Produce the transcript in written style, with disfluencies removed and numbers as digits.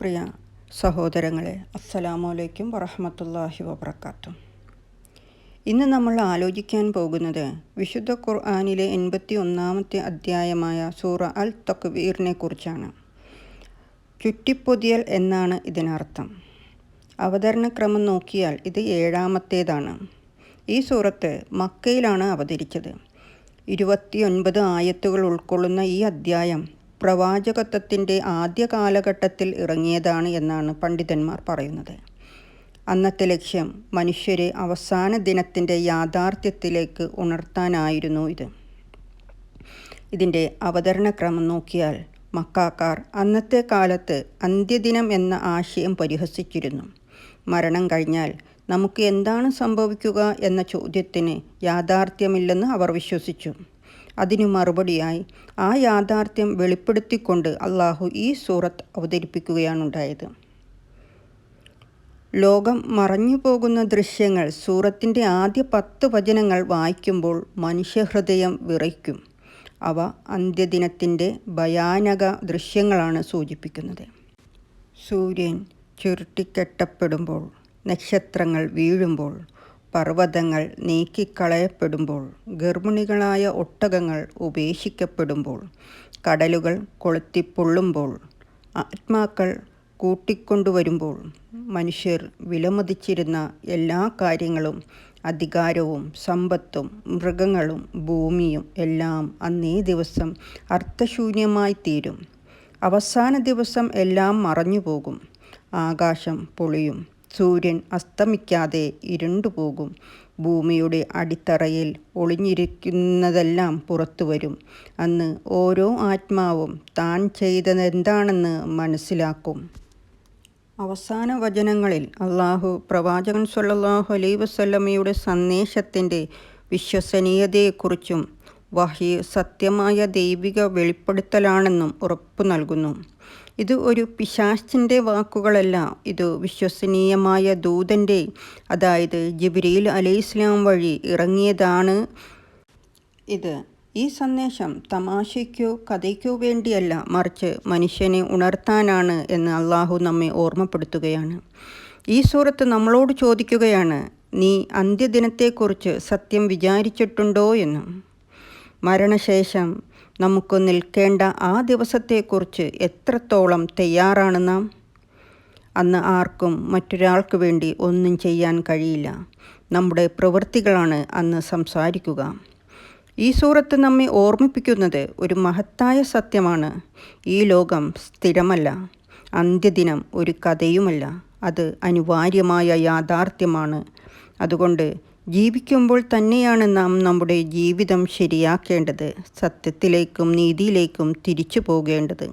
പ്രിയ സഹോദരങ്ങളെ, അസ്സലാമു അലൈക്കും വറഹ്മത്തുള്ളാഹി വബറകാതുഹു. ഇന്ന് നമ്മൾ ആലോചിക്കാൻ പോകുന്നത് വിശുദ്ധ ഖുർആനിലെ 81-ാമത്തെ അധ്യായമായ സൂറ അൽ തക്വീറിനെ കുറിച്ചാണ്. ചുറ്റിപ്പൊതിയൽ എന്നാണ് ഇതിനർത്ഥം. അവതരണക്രമം നോക്കിയാൽ ഇത് 7-ാമത്തേതാണ്. ഈ സൂറത്ത് മക്കയിലാണ് അവതരിച്ചത്. 29 ആയത്തുകൾ ഉൾക്കൊള്ളുന്ന ഈ അധ്യായം പ്രവാചകത്വത്തിൻ്റെ ആദ്യ കാലഘട്ടത്തിൽ ഇറങ്ങിയതാണ് എന്നാണ് പണ്ഡിതന്മാർ പറയുന്നത്. അന്നത്തെ ലക്ഷ്യം മനുഷ്യരെ അവസാന ദിനത്തിൻ്റെ യാഥാർത്ഥ്യത്തിലേക്ക് ഉണർത്താനായിരുന്നു ഇത്. ഇതിൻ്റെ അവതരണക്രമം നോക്കിയാൽ മക്കാക്കാർ അന്നത്തെ കാലത്ത് അന്ത്യദിനം എന്ന ആശയം പരിഹസിച്ചിരുന്നു. മരണം കഴിഞ്ഞാൽ നമുക്ക് എന്താണ് സംഭവിക്കുക എന്ന ചോദ്യത്തിന് യാഥാർത്ഥ്യമില്ലെന്ന് അവർ വിശ്വസിച്ചു. അതിനു മറുപടിയായി ആ യാഥാർത്ഥ്യം വെളിപ്പെടുത്തിക്കൊണ്ട് അള്ളാഹു ഈ സൂറത്ത് അവതരിപ്പിക്കുകയാണുണ്ടായത്. ലോകം മറഞ്ഞു പോകുന്ന ദൃശ്യങ്ങൾ സൂറത്തിൻ്റെ ആദ്യ 10 വചനങ്ങൾ വായിക്കുമ്പോൾ മനുഷ്യഹൃദയം വിറയ്ക്കും. അവ അന്ത്യദിനത്തിൻ്റെ ഭയാനക ദൃശ്യങ്ങളാണ് സൂചിപ്പിക്കുന്നത്. സൂര്യൻ ചുരുട്ടിക്കെട്ടപ്പെടുമ്പോൾ, നക്ഷത്രങ്ങൾ വീഴുമ്പോൾ, പർവ്വതങ്ങൾ നീക്കിക്കളയപ്പെടുമ്പോൾ, ഗർഭിണികളായ ഒട്ടകങ്ങൾ ഉപേക്ഷിക്കപ്പെടുമ്പോൾ, കടലുകൾ കൊളുത്തിപ്പൊള്ളുമ്പോൾ, ആത്മാക്കൾ കൂട്ടിക്കൊണ്ടുവരുമ്പോൾ, മനുഷ്യർ വിലമതിച്ചിരുന്ന എല്ലാ കാര്യങ്ങളും, അധികാരവും സമ്പത്തും മൃഗങ്ങളും ഭൂമിയും എല്ലാം അന്നേ ദിവസം അർത്ഥശൂന്യമായി തീരും. അവസാന ദിവസം എല്ലാം മറഞ്ഞുപോകും. ആകാശം പൊളിയും. സൂര്യൻ അസ്തമിക്കാതെ ഇരുണ്ടുപോകും. ഭൂമിയുടെ അടിത്തറയിൽ ഒളിഞ്ഞിരിക്കുന്നതെല്ലാം പുറത്തു വരും. അന്ന് ഓരോ ആത്മാവും താൻ ചെയ്തതെന്താണെന്ന് മനസ്സിലാക്കും. അവസാന വചനങ്ങളിൽ അള്ളാഹു പ്രവാചകൻ സ്വല്ലല്ലാഹു അലൈഹി വസല്ലമയുടെ സന്ദേശത്തിൻ്റെ വിശ്വസനീയതയെക്കുറിച്ചും വഹ്യ് സത്യമായ ദൈവിക വെളിപ്പെടുത്തലാണെന്നും ഉറപ്പു നൽകുന്നു. ഇത് ഒരു പിശാചിൻ്റെ വാക്കുകളല്ല. ഇത് വിശ്വസനീയമായ ദൂതൻ്റെ, അതായത് ജിബ്രീൽ അലൈഹിസ്സലാം വഴി ഇറങ്ങിയതാണ്. ഈ സന്ദേശം തമാശയ്ക്കോ കഥയ്ക്കോ വേണ്ടിയല്ല, മറിച്ച് മനുഷ്യനെ ഉണർത്താനാണ് എന്ന് അള്ളാഹു നമ്മെ ഓർമ്മപ്പെടുത്തുകയാണ്. ഈ സൂറത്ത് നമ്മളോട് ചോദിക്കുകയാണ്, നീ അന്ത്യദിനത്തെക്കുറിച്ച് സത്യം വിചാരിച്ചിട്ടുണ്ടോ എന്ന്. മരണശേഷം നമുക്ക് നിൽക്കേണ്ട ആ ദിവസത്തെക്കുറിച്ച് എത്രത്തോളം തയ്യാറാണ് നാം? അന്ന് ആർക്കും മറ്റൊരാൾക്ക് വേണ്ടി ഒന്നും ചെയ്യാൻ കഴിയില്ല. നമ്മുടെ പ്രവൃത്തികളാണ് അന്ന് സംസാരിക്കുക. ഈ സൂറത്ത് നമ്മെ ഓർമ്മിപ്പിക്കുന്നത് ഒരു മഹത്തായ സത്യമാണ്. ഈ ലോകം സ്ഥിരമല്ല. അന്ത്യദിനം ഒരു കഥയുമല്ല. അത് അനിവാര്യമായ യാഥാർത്ഥ്യമാണ്. അതുകൊണ്ട് ജീവിക്കുമ്പോൾ തന്നെയാണ് നാം നമ്മുടെ ജീവിതം ശരിയാക്കേണ്ടത്, സത്യത്തിലേക്കും നീതിയിലേക്കും തിരിച്ചു പോകേണ്ടത്.